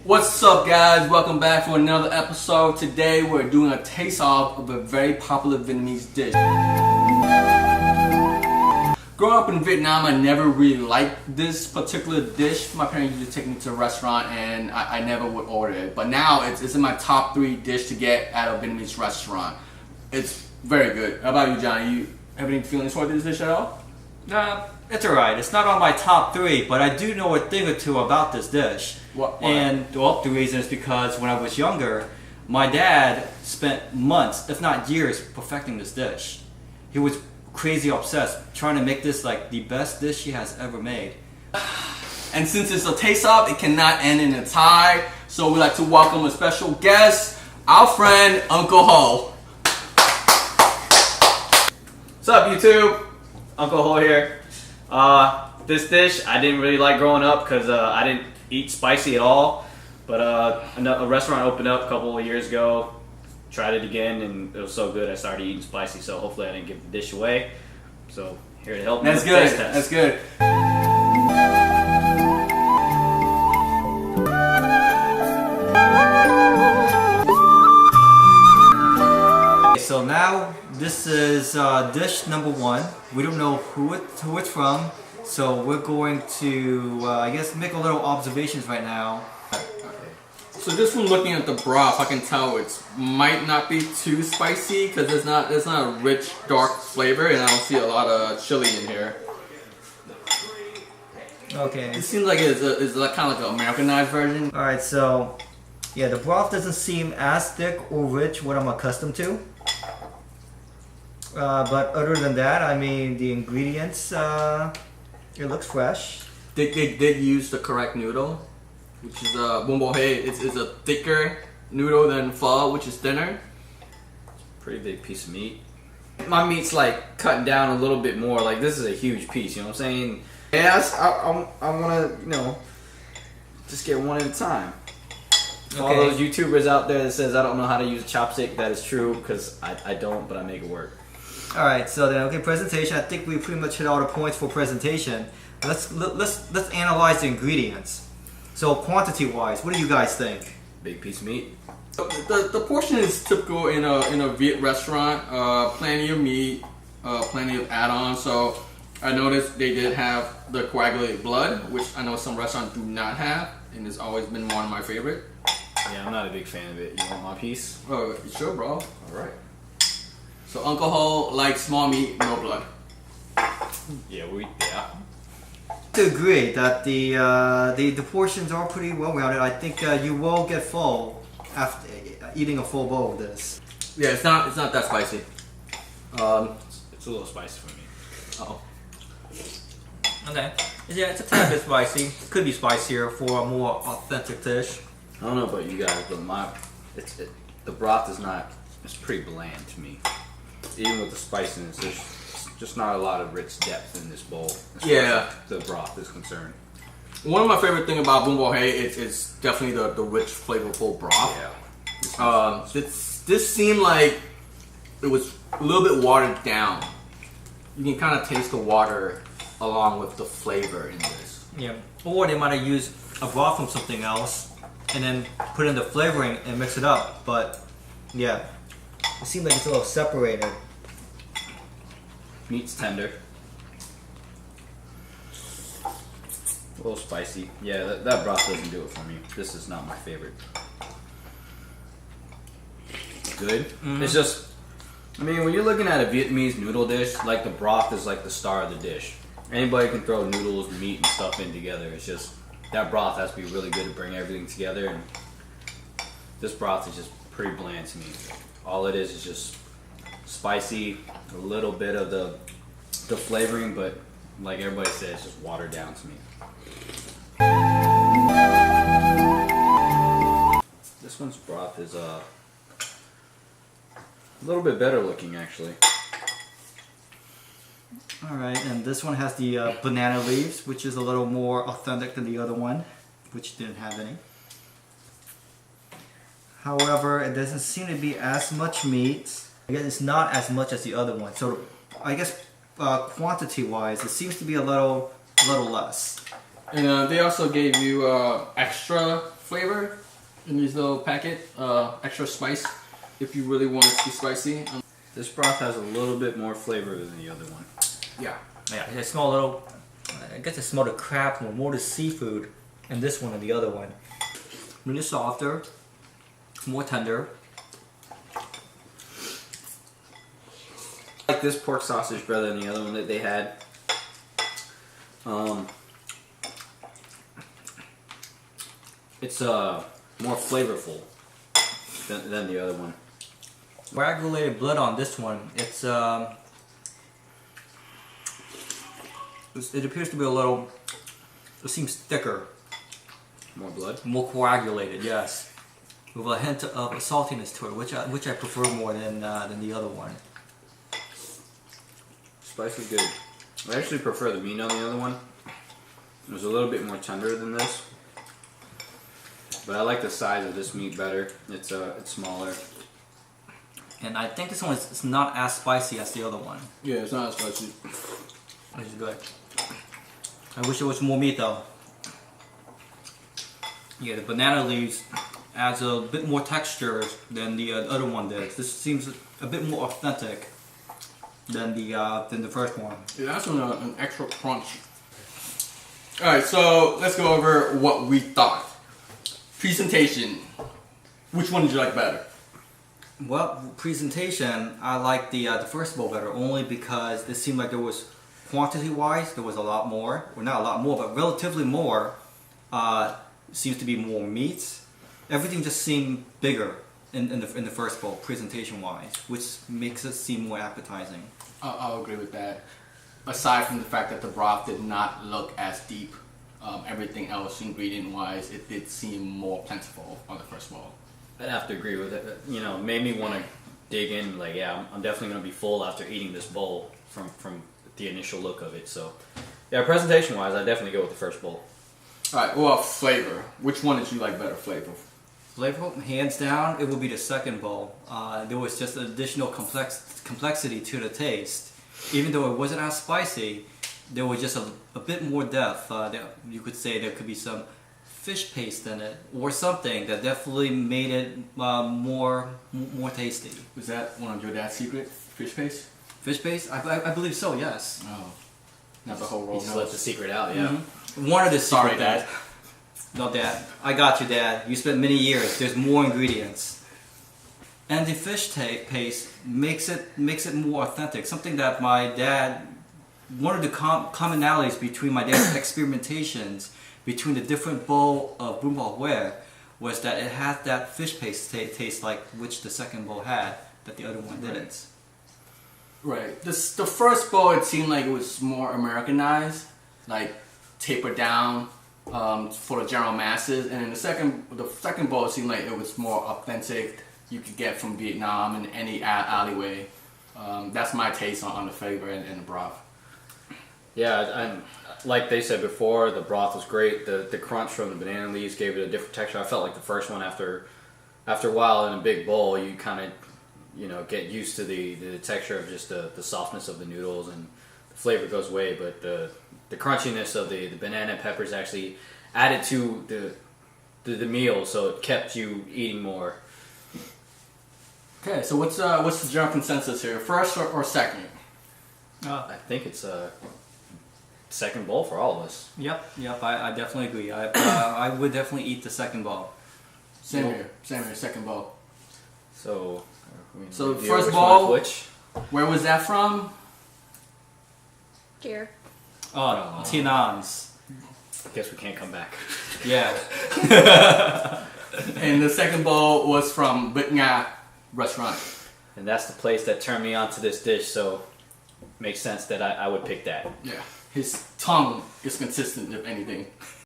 What's up, guys? Welcome back for another episode. Today we're doing a taste-off of a very popular Vietnamese dish. Growing up in Vietnam, I never really liked this particular dish. My parents used to take me to a restaurant and I never would order it. But now it's in my top 3 dish to get at a Vietnamese restaurant. It's very good. How about you, Johnny? You have any feelings for this dish at all? It's alright. It's not on my top 3, but I do know a thing or two about this dish. What? And well, the reason is because when I was younger, my dad spent months, if not years, perfecting this dish. He was crazy obsessed, trying to make this like the best dish he has ever made. And since it's a taste-off, it cannot end in a tie. So we'd like to welcome a special guest, our friend, Uncle Ho. What's up, YouTube? Uncle Ho here. This dish I didn't really like growing up because I didn't eat spicy at all. But a restaurant opened up a couple of years ago. Tried it again and it was so good I started eating spicy. So hopefully I didn't give the dish away. So here to help me with the taste test. That's good. So now this is dish number 1. We don't know who it's from, so we're going to I guess make a little observations right now. So just from looking at the broth, I can tell it might not be too spicy because it's not a rich dark flavor, and I don't see a lot of chili in here. Okay. It seems like it's like kind of like an Americanized version. All right. So yeah, the broth doesn't seem as thick or rich what I'm accustomed to. But other than that, I mean, the ingredients, it looks fresh. They did use the correct noodle, which is bún bò Huế. It's a thicker noodle than pho, which is thinner. Pretty big piece of meat. My meat's like cutting down a little bit more. Like this is a huge piece. You know what I'm saying? Yes, I want to just get one at a time. Okay. All those YouTubers out there that says I don't know how to use a chopstick, that is true because I don't, but I make it work. All right, so then presentation. I think we pretty much hit all the points for presentation. Let's analyze the ingredients. So quantity wise, what do you guys think? Big piece of meat. The portion is typical in a Viet restaurant. Plenty of meat, plenty of add-ons. So I noticed they did have the coagulated blood, which I know some restaurants do not have, and it's always been one of my favorite. Yeah, I'm not a big fan of it. You want my piece? Oh, sure, bro. All right. So Uncle Ho likes small meat, no blood. Yeah. To agree that the portions are pretty well rounded. I think you will get full after eating a full bowl of this. Yeah, it's not that spicy. It's a little spicy for me. Oh. Okay. Yeah, it's a tad bit spicy. Could be spicier for a more authentic dish. I don't know about you guys, but the broth is not. It's pretty bland to me. Even with the spiciness, there's just not a lot of rich depth in this bowl. As far as the broth is concerned. One of my favorite thing about bún bò Huế is definitely the rich, flavorful broth. Yeah. This seemed like it was a little bit watered down. You can kind of taste the water along with the flavor in this. Yeah. Or they might have used a broth from something else and then put in the flavoring and mix it up. But yeah, it seems like it's a little separated. Meat's tender. A little spicy. Yeah, that broth doesn't do it for me. This is not my favorite. Good. Mm-hmm. It's just, I mean, when you're looking at a Vietnamese noodle dish, like the broth is like the star of the dish. Anybody can throw noodles, meat, and stuff in together. It's just, that broth has to be really good to bring everything together. And this broth is just pretty bland to me. All it is just spicy, a little bit of the flavoring, but like everybody says, it's just watered down to me. This one's broth is a little bit better looking, actually. All right, and this one has the banana leaves, which is a little more authentic than the other one, which didn't have any. However, it doesn't seem to be as much meat. I guess it's not as much as the other one. So I guess quantity-wise, it seems to be a little less. And they also gave you extra flavor in this little packet. Extra spice if you really want it to be spicy. This broth has a little bit more flavor than the other one. Yeah. Yeah, I smell a little. I guess I smell the crab more the seafood in this one than the other one. Really softer, more tender. I like this pork sausage better than the other one that they had. It's more flavorful than the other one. Coagulated blood on this one. It appears to be a little. It seems thicker, More blood. more coagulated. Yes, with a hint of a saltiness to it, which I prefer more than the other one. Spice is good. I actually prefer the meat on the other one. It was a little bit more tender than this. But I like the size of this meat better. It's smaller. And I think this one is not as spicy as the other one. Yeah, it's not as spicy. Which is good. I wish there was more meat though. Yeah, the banana leaves adds a bit more texture than the other one did. This seems a bit more authentic than the first one. It has an extra crunch. Alright, so let's go over what we thought. Presentation. Which one did you like better? Well, presentation, I like the first bowl better only because it seemed like there was quantity-wise there was a lot more, or not a lot more, but relatively more. Seems to be more meat. Everything just seemed bigger in the first bowl, presentation-wise, which makes it seem more appetizing. I'll agree with that. Aside from the fact that the broth did not look as deep, everything else ingredient-wise, it did seem more plentiful on the first bowl. I'd have to agree with it. You know, made me want to dig in. Like, yeah, I'm definitely going to be full after eating this bowl from the initial look of it. So, yeah, presentation-wise, I definitely go with the first bowl. Alright, well, flavor. Which one did you like better flavor? Flavor, hands down, it would be the second bowl. There was just an additional complexity to the taste. Even though it wasn't as spicy, there was just a bit more depth. You could say there could be some fish paste in it or something that definitely made it more tasty. Was that one of your dad's secret? Fish paste? Fish paste? I believe so, yes. Oh. Not the whole He roll. just let the secret out, yeah. One of the Sorry, secret Dad. No, Dad. I got you, Dad. You spent many years. There's more ingredients. And the fish paste makes it more authentic. Something that my dad, one of the commonalities between my dad's experimentations between the different bowl of Bún Bò Huế was that it had that fish paste taste like which the second bowl had that the other one didn't. Right. The first bowl, it seemed like it was more Americanized, like tapered down for the general masses, and then the second bowl seemed like it was more authentic. You could get from Vietnam in any alleyway. That's my taste on the flavor and the broth. Yeah, and like they said before, the broth was great. The crunch from the banana leaves gave it a different texture. I felt like the first one, after a while in a big bowl, you kind of get used to the texture of just the softness of the noodles, and the flavor goes away. But the crunchiness of the banana and peppers actually added to the meal, so it kept you eating more. Okay, so what's the general consensus here? First or second? I think it's a second bowl for all of us. Yep, I definitely agree. I would definitely eat the second bowl. Same here, second bowl. So First which bowl, one's which? where was that from? Here. Oh, Tianan's. I guess we can't come back. Yeah. And the second bowl was from Bit Nga restaurant. And that's the place that turned me on to this dish, so makes sense that I would pick that. Yeah. His tongue is consistent, if anything.